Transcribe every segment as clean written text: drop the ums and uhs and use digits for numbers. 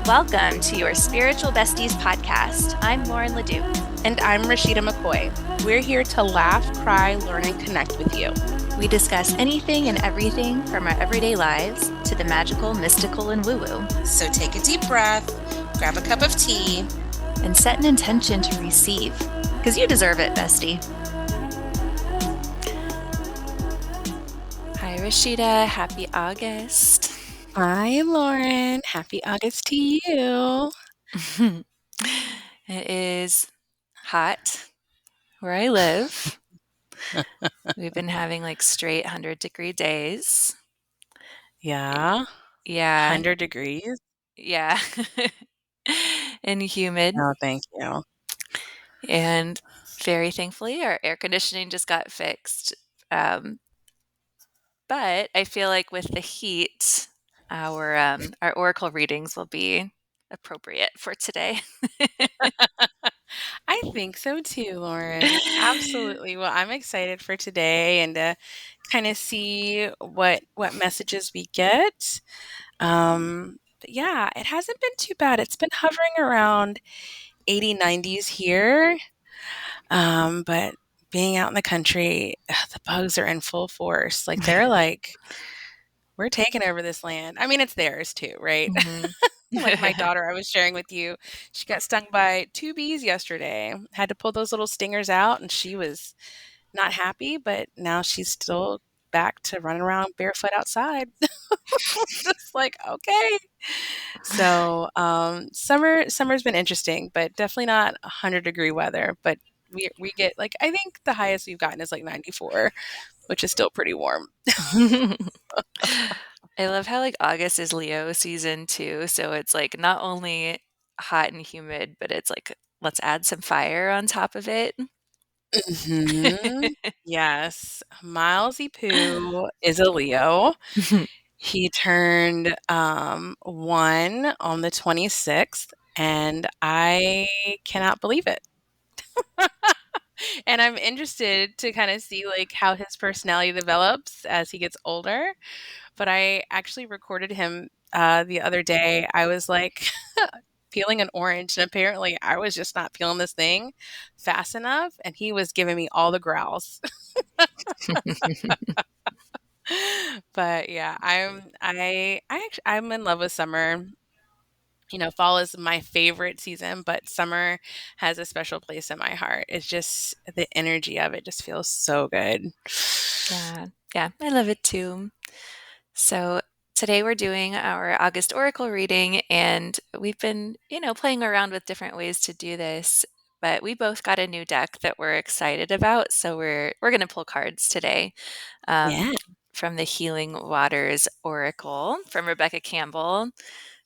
Welcome to your Spiritual Besties podcast. I'm Lauren Ledoux. And I'm Rashida McCoy. We're here to laugh, cry, learn, and connect with you. We discuss anything and everything from our everyday lives to the magical, mystical, and woo-woo. So take a deep breath, grab a cup of tea, and set an intention to receive, because you deserve it, bestie. Hi, Rashida. Happy August. Hi, Lauren. Happy August to you. It is hot where I live. We've been having like straight 100-degree days. Yeah. Yeah. 100 degrees. Yeah. And humid. Oh, thank you. And very thankfully, our air conditioning just got fixed. But I feel like with the heat, our oracle readings will be appropriate for today. I think so too, Lauren. Absolutely. Well, I'm excited for today and to kind of see what messages we get. But yeah, it hasn't been too bad. It's been hovering around 80, 90s here. But being out in the country, the bugs are in full force. Like they're like, we're taking over this land. I mean, it's theirs too, right? Mhm. Like my daughter, I was sharing with you, she got stung by 2 bees yesterday. Had to pull those little stingers out, and she was not happy, but now she's still back to running around barefoot outside. Just like, okay. So, summer's been interesting, but definitely not 100-degree weather. But we get like, I think the highest we've gotten is like 94, which is still pretty warm. I love how like August is Leo season too. So it's like not only hot and humid, but it's like let's add some fire on top of it. Mhm. Yes, Milesy Poo is a Leo. He turned 1 on the 26th, and I cannot believe it. And I'm interested to kind of see like how his personality develops as he gets older. But I actually recorded him the other day. I was like peeling an orange, and apparently I was just not peeling this thing fast enough, and he was giving me all the growls. But yeah, I'm in love with summer. You know, fall is my favorite season, but summer has a special place in my heart. It's just the energy of it just feels so good. Yeah, I love it too. So today we're doing our August Oracle reading, and we've been, playing around with different ways to do this, but we both got a new deck that we're excited about. So we're going to pull cards today Yeah. from the Healing Waters Oracle from Rebecca Campbell.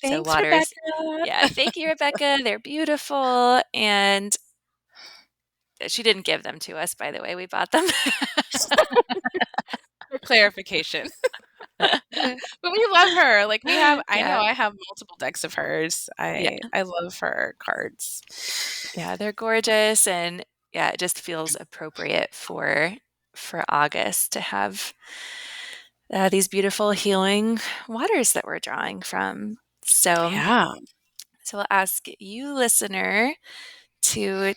So Thanks, waters. Rebecca. Yeah, thank you, Rebecca. They're beautiful. And she didn't give them to us, by the way. We bought them. For clarification. But we love her. Like I know Yeah. I have multiple decks of hers. Yeah. I love her cards. Yeah, they're gorgeous, and yeah, it just feels appropriate for August to have these beautiful healing waters that we're drawing from. Yeah. So I'll ask you, listener, to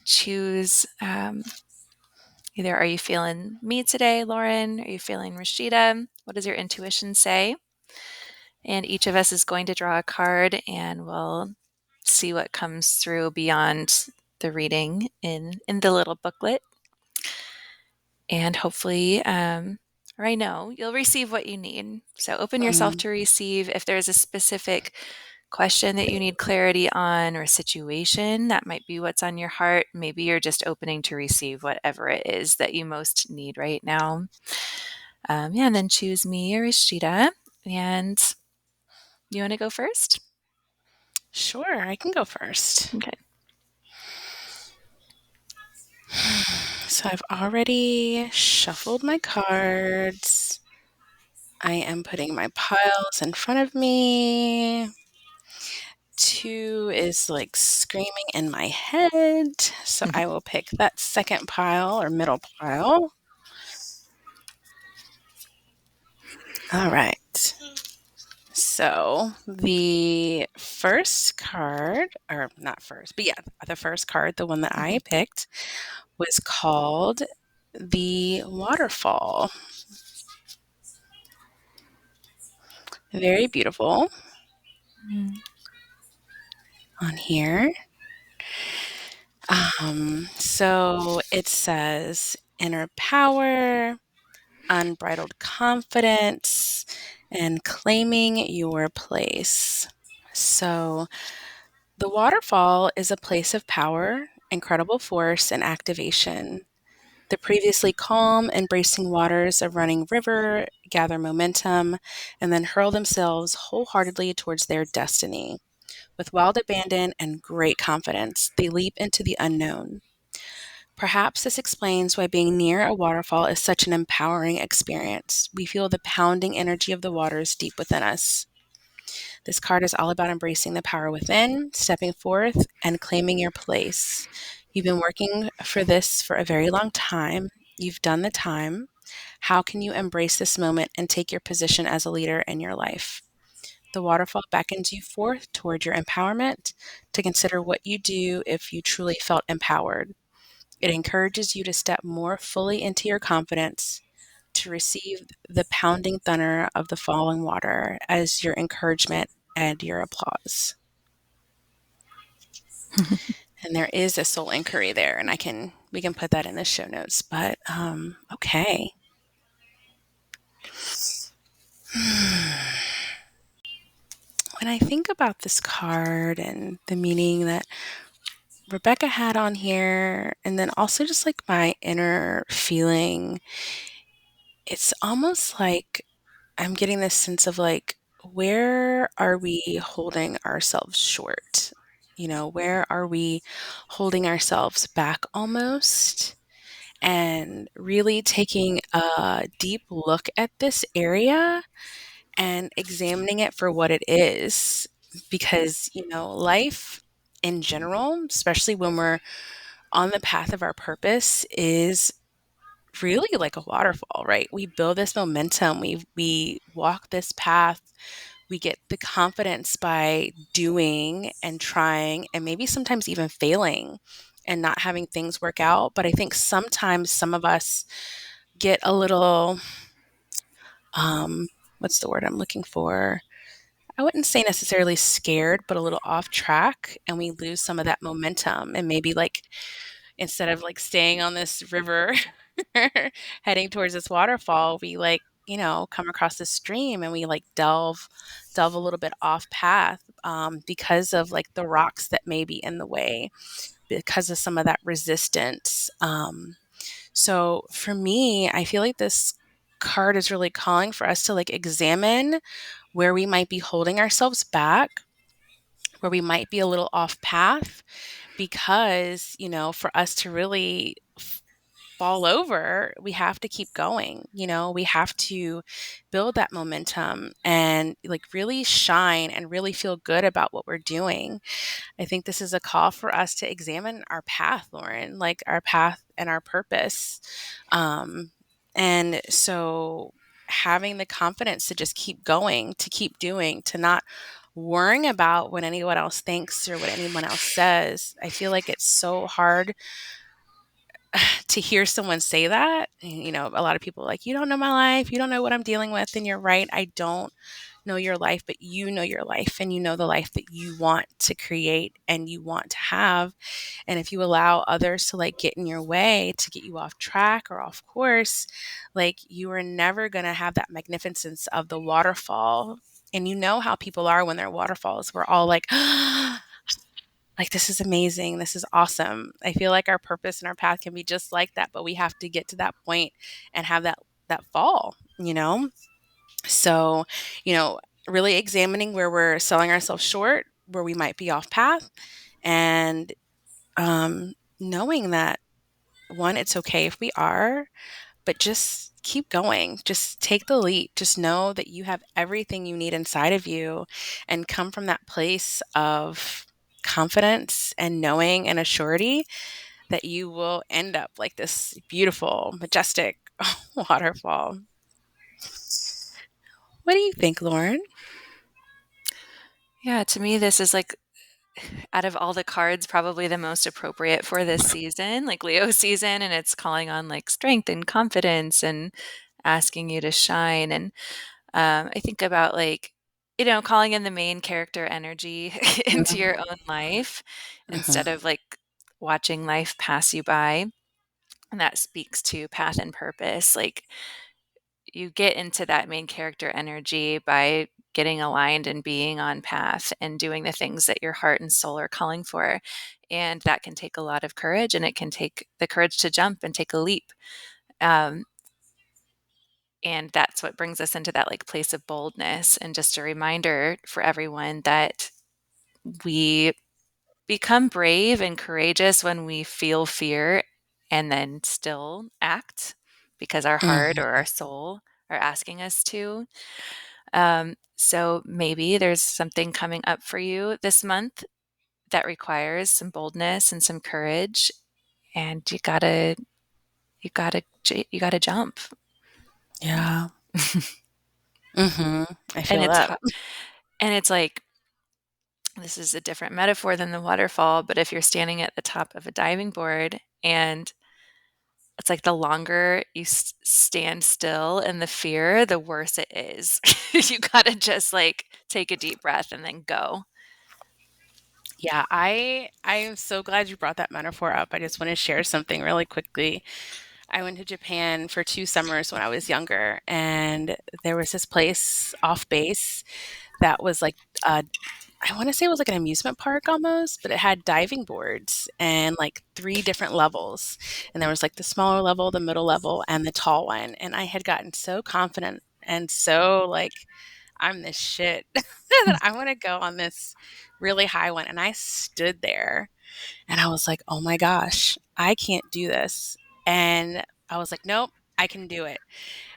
choose either are you feeling me today, Lauren? Are you feeling Rashida? What does your intuition say? And each of us is going to draw a card, and we'll see what comes through beyond the reading in the little booklet. And hopefully, or I know, you'll receive what you need. So open yourself to receive. If there's a specific question that you need clarity on or situation, that might be what's on your heart. Maybe you're just opening to receive whatever it is that you most need right now. And then choose me or Rashida. And you want to go first? Sure, I can go first. Okay. So I've already shuffled my cards. I am putting my piles in front of me. 2 is like screaming in my head. So I will pick that second pile or middle pile. All right. So the first card, or not first, but yeah, the first card, the one that I Mhm. picked, was called the waterfall. Very beautiful Mm. on here. So it says inner power, unbridled confidence, and claiming your place. So the waterfall is a place of power, incredible force, and activation. The previously calm, embracing waters of running river gather momentum and then hurl themselves wholeheartedly towards their destiny. With wild abandon and great confidence, they leap into the unknown. Perhaps this explains why being near a waterfall is such an empowering experience. We feel the pounding energy of the waters deep within us. This card is all about embracing the power within, stepping forth, and claiming your place. You've been working for this for a very long time. You've done the time. How can you embrace this moment and take your position as a leader in your life? The waterfall beckons you forth toward your empowerment to consider what you do if you truly felt empowered. It encourages you to step more fully into your confidence, to receive the pounding thunder of the falling water as your encouragement and your applause. And there is a soul inquiry there, and we can put that in the show notes. But okay. When I think about this card and the meaning that Rebecca had on here, and then also just like my inner feeling, it's almost like I'm getting this sense of like, where are we holding ourselves short? Where are we holding ourselves back almost? And really taking a deep look at this area and examining it for what it is. Because, life in general, especially when we're on the path of our purpose, is really like a waterfall, right? We build this momentum, we walk this path, we get the confidence by doing and trying and maybe sometimes even failing and not having things work out. But I think sometimes some of us get a little um what's the word I'm looking for? I wouldn't say necessarily scared, but a little off track, and we lose some of that momentum, and maybe like instead of like staying on this river heading towards this waterfall, we like, come across this stream and we like delve a little bit off path because of like the rocks that may be in the way, because of some of that resistance. So for me, I feel like this card is really calling for us to like examine where we might be holding ourselves back, where we might be a little off path, because, for us to really fall over, we have to keep going. We have to build that momentum and like really shine and really feel good about what we're doing. I think this is a call for us to examine our path, Lauren, like our path and our purpose. And so having the confidence to just keep going, to keep doing, to not worrying about what anyone else thinks or what anyone else says. I feel like it's so hard to hear someone say that. A lot of people are like, you don't know my life, you don't know what I'm dealing with. And you're right, I don't know your life, but you know your life, and you know the life that you want to create and you want to have. And if you allow others to like get in your way, to get you off track or off course, like you are never going to have that magnificence of the waterfall. And you know how people are when they're waterfalls. We're all like, like, this is amazing. This is awesome. I feel like our purpose and our path can be just like that, but we have to get to that point and have that fall. So, you know, really examining where we're selling ourselves short, where we might be off path, and knowing that one, it's okay if we are, but just keep going. Just take the leap. Just know that you have everything you need inside of you, and come from that place of confidence and knowing and a surety that you will end up like this beautiful, majestic waterfall. What do you think, Lauren? Yeah, to me, this is like out of all the cards, probably the most appropriate for this season, like Leo season, and it's calling on like strength and confidence and asking you to shine. And I think about like, calling in the main character energy into your own life instead Mhm. of like watching life pass you by. And that speaks to path and purpose. Like you get into that main character energy by getting aligned and being on path and doing the things that your heart and soul are calling for. And that can take a lot of courage, and it can take the courage to jump and take a leap. Um, and that's what brings us into that like place of boldness, and just a reminder for everyone that we become brave and courageous when we feel fear and then still act because our heart or Mhm. our soul are asking us to. So maybe there's something coming up for you this month that requires some boldness and some courage, and you gotta jump. Yeah. I And feel it's that. hu- and it's like this is a different metaphor than the waterfall, but if you're standing at the top of a diving board and it's like the longer you stand still in the fear, the worse it is. You gotta just like take a deep breath and then go. Yeah, I am so glad you brought that metaphor up. I just want to share something really quickly. I went to Japan for 2 summers when I was younger, and there was this place off base that was like, I want to say it was like an amusement park almost, but it had diving boards and like 3 different levels. And there was like the smaller level, the middle level, and the tall one. And I had gotten so confident and so like, I'm this shit that I want to go on this really high one. And I stood there and I was like, oh my gosh, I can't do this. And I was like, nope, I can do it.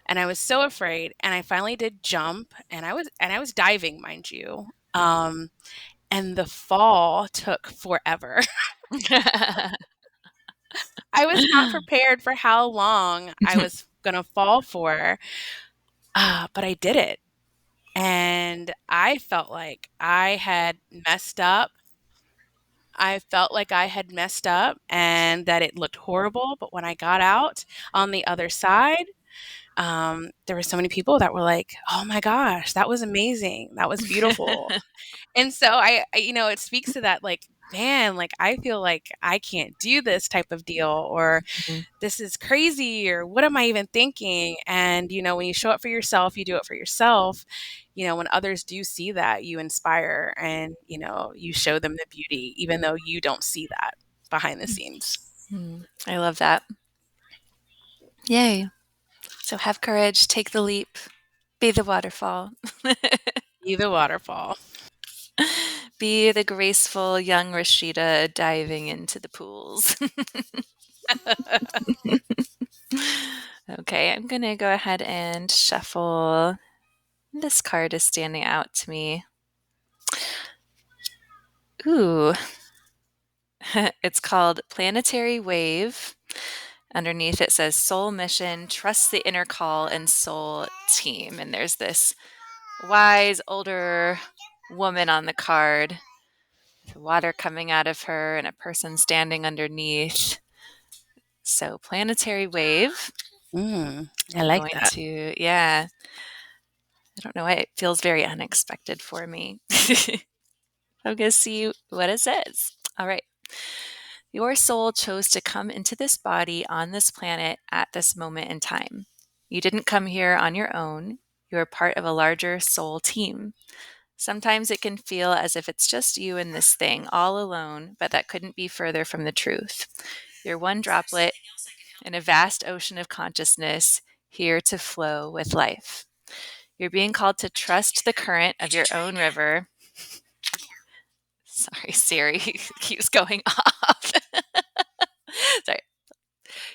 And I was so afraid. And I finally did jump, and I was diving, mind you. And the fall took forever. I was not prepared for how long I was gonna fall for, but I did it. And I felt like I had messed up. I felt like I had messed up and that it looked horrible. But when I got out on the other side, there were so many people that were like, "Oh my gosh, that was amazing. That was beautiful." And so it speaks to that, like, man, like I feel like I can't do this type of deal, or this is crazy, or what am I even thinking? And, when you show up for yourself, you do it for yourself. When others do see that, you inspire and, you show them the beauty, even though you don't see that behind the scenes. I love that. Yay. So have courage, take the leap, be the waterfall. Be the waterfall. Be the graceful young Rashida diving into the pools. Okay, I'm going to go ahead and shuffle. This card is standing out to me. Ooh, it's called Planetary Wave. Underneath it says Soul Mission, Trust the Inner Call, and Soul Team. And there's this wise older woman on the card, with water coming out of her and a person standing underneath. So, Planetary Wave. I I'm like going that. to, yeah, I don't know why it feels very unexpected for me. I'm going to see what it says. All right. Your soul chose to come into this body on this planet at this moment in time. You didn't come here on your own. You are part of a larger soul team. Sometimes it can feel as if it's just you and this thing all alone, but that couldn't be further from the truth. You're one droplet in a vast ocean of consciousness here to flow with life. You're being called to trust the current of your own river. Sorry, Siri keeps going off. Sorry.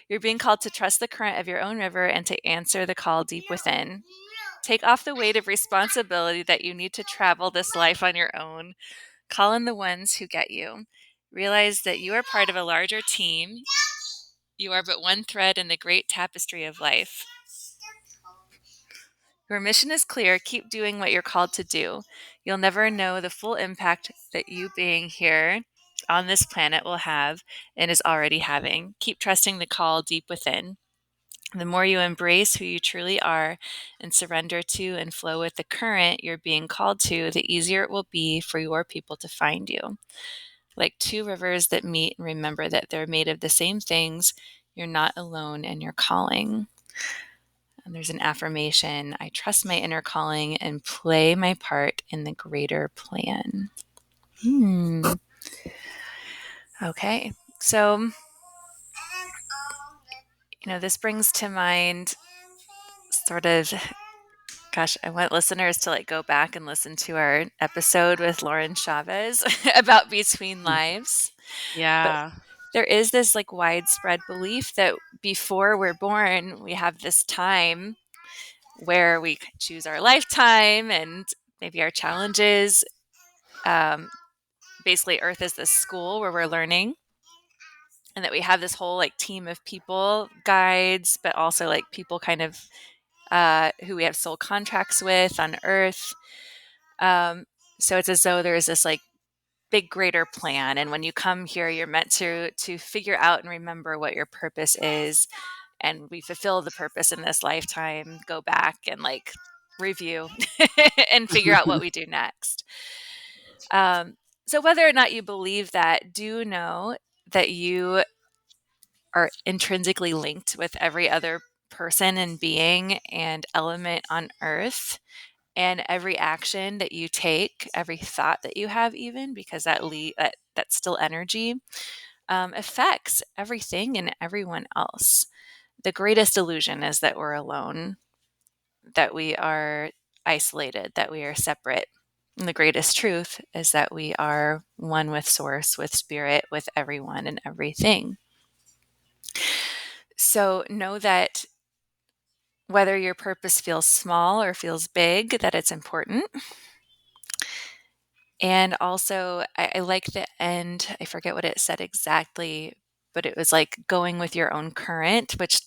You're being called to trust the current of your own river and to answer the call deep within. Take off the weight of responsibility that you need to travel this life on your own. Call in the ones who get you. Realize that you are part of a larger team. You are but one thread in the great tapestry of life. Your mission is clear. Keep doing what you're called to do. You'll never know the full impact that you being here on this planet will have and is already having. Keep trusting the call deep within. The more you embrace who you truly are and surrender to and flow with the current you're being called to, the easier it will be for your people to find you. Like two rivers that meet, and remember that they're made of the same things. You're not alone in your calling. And there's an affirmation: I trust my inner calling and play my part in the greater plan. Okay. So, this brings to mind sort of, gosh, I want listeners to go back and listen to our episode with Lauren Chavez about between lives. But Yeah. there is this widespread belief that before we're born, we have this time where we choose our lifetime and maybe our challenges. Um, Basically, Earth is this school where we're learning, and that we have this whole team of people, guides, but also people kind of who we have soul contracts with on Earth. Um, so it's as though there's this big greater plan, and when you come here, you're meant to figure out and remember what your purpose is, and we fulfill the purpose in this lifetime, go back and review and figure out what we do next. um, so whether or not you believe that, do know that you are intrinsically linked with every other person and being and element on earth, and every action that you take, every thought that you have, even because that's still energy, affects everything and everyone else. The greatest illusion is that we're alone, that we are isolated, that we are separate. And the greatest truth is that we are one with source, with spirit, with everyone and everything. So know that whether your purpose feels small or feels big, that it's important. And also, I like the end. I forget what it said exactly, but it was going with your own current, which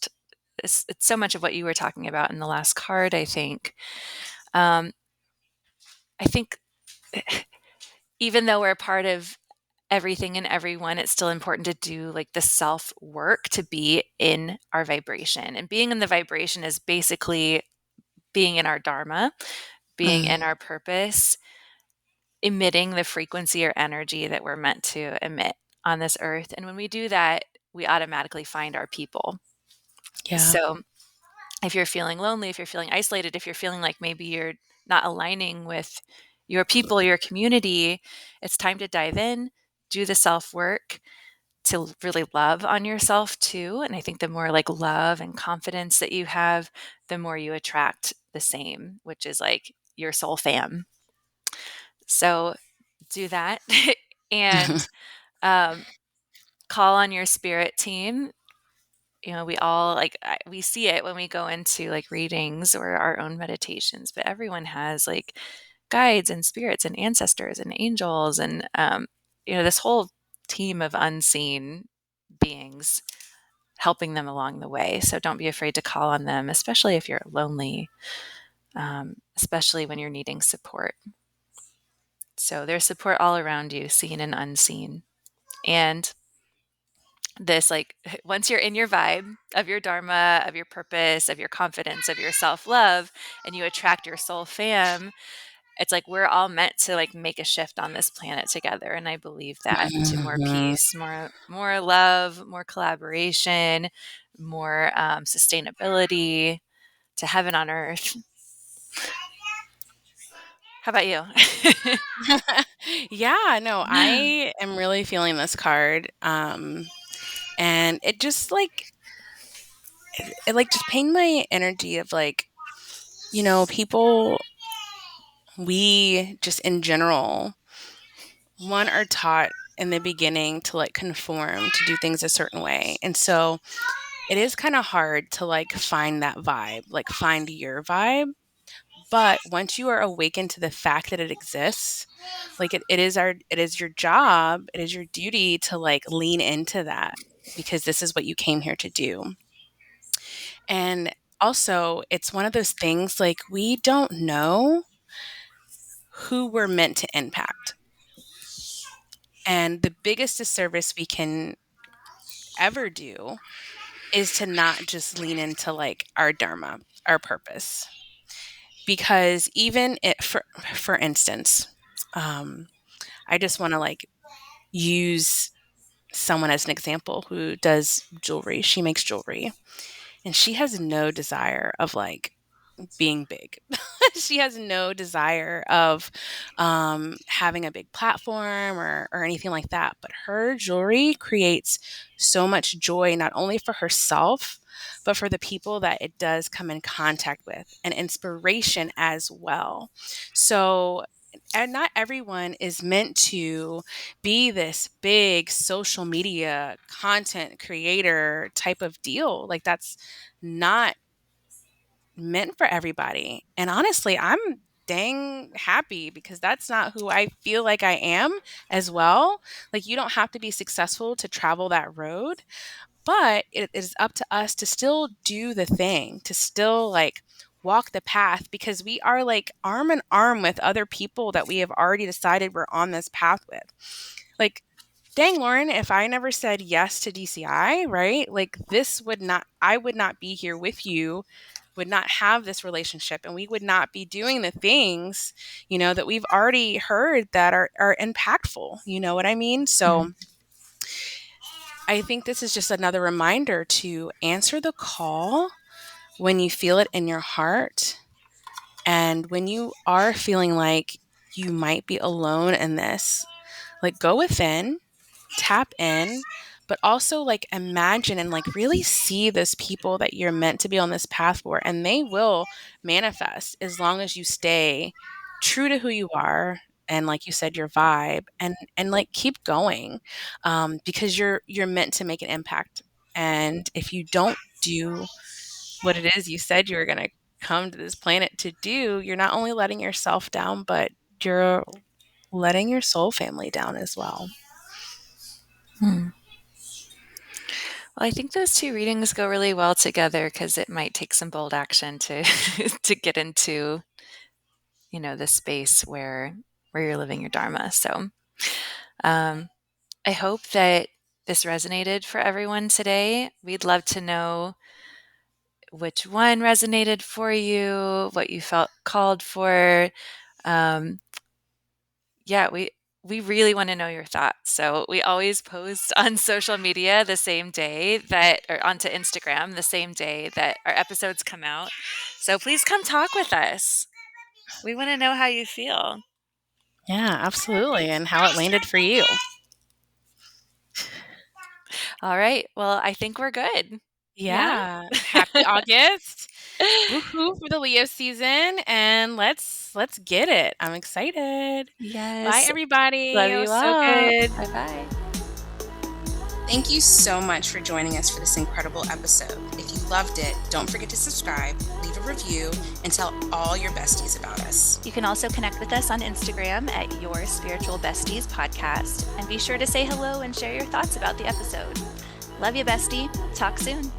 it's so much of what you were talking about in the last card, I think. Um, I think even though we're a part of everything and everyone, it's still important to do the self work to be in our vibration. And being in the vibration is basically being in our dharma, being in Mm, our purpose, emitting the frequency or energy that we're meant to emit on this earth. And when we do that, we automatically find our people. yeah. So if you're feeling lonely, if you're feeling isolated, if you're feeling like maybe you're not aligning with your people, your community, it's time to dive in, do the self work to really love on yourself too. And I think the more love and confidence that you have, the more you attract the same, which is your soul fam. So do that and um, call on your spirit team. We all we see it when we go into readings or our own meditations, but everyone has guides and spirits and ancestors and angels and this whole team of unseen beings helping them along the way. So don't be afraid to call on them, especially if you're lonely, especially when you're needing support. So there's support all around you, seen and unseen. And this once you're in your vibe of your dharma, of your purpose, of your confidence, of your self-love, and you attract your soul fam, it's we're all meant to make a shift on this planet together. And I believe that, to more Mhm. peace, more love, more collaboration, more sustainability, to heaven on earth. How about you? Yeah, no, I am really feeling this card. And it just just pained my energy of people, we just in general, one are taught in the beginning to conform, to do things a certain way. And so it is kind of hard to find that vibe, find your vibe. But once you are awakened to the fact that it exists, it is your job, it is your duty to lean into that, because this is what you came here to do. And also, it's one of those things we don't know who we're meant to impact. And the biggest disservice we can ever do is to not just lean into like our dharma, our purpose. Because even it, for instance, um, I just want to like use someone as an example who does jewelry. She makes jewelry, and she has no desire of like being big. She has no desire of having a big platform or anything like that. But her jewelry creates so much joy, not only for herself, but for the people that it does come in contact with, and inspiration as well. So, and not everyone is meant to be this big social media content creator type of deal. Like, that's not meant for everybody. And honestly, I'm dang happy because that's not who I feel like I am as well. Like, you don't have to be successful to travel that road, but it is up to us to still do the thing, to still like walk the path, because we are like arm in arm with other people that we have already decided we're on this path with. Like, dang, Lauren, if I never said yes to DCI, right? Like, I would not be here with you, would not have this relationship, and we would not be doing the things, that we've already heard that are impactful. You know what I mean? Mm. So I think this is just another reminder to answer the call when you feel it in your heart. And when you are feeling like you might be alone in this, like, go within, tap in, but also like imagine and like really see those people that you're meant to be on this path for, and they will manifest as long as you stay true to who you are, and like you said, your vibe, and like keep going, because you're meant to make an impact. And if you don't do what it is you said you were going to come to this planet to do, you're not only letting yourself down, but you're letting your soul family down as well. Hmm. Well, I think those two readings go really well together because it might take some bold action to to get into, the space where you're living your dharma. So, um, I hope that this resonated for everyone today. We'd love to know which one resonated for you, what you felt called for. Um, yeah, we really want to know your thoughts. So we always post on social media the same day that, or onto Instagram the same day that our episodes come out. So please come talk with us. We want to know how you feel. Yeah, absolutely. And how it landed for you. All right. Well, I think we're good. Yeah. Yeah. Happy August. Woohoo for the Leo season. And let's get it. I'm excited. Bye Yes. everybody. Love It you was so all. good. Bye bye. Thank you so much for joining us for this incredible episode. If you loved it, don't forget to subscribe, leave a review, and tell all your besties about us. You can also connect with us on Instagram at Your Spiritual Besties Podcast. And be sure to say hello and share your thoughts about the episode. Love you, bestie. Talk soon.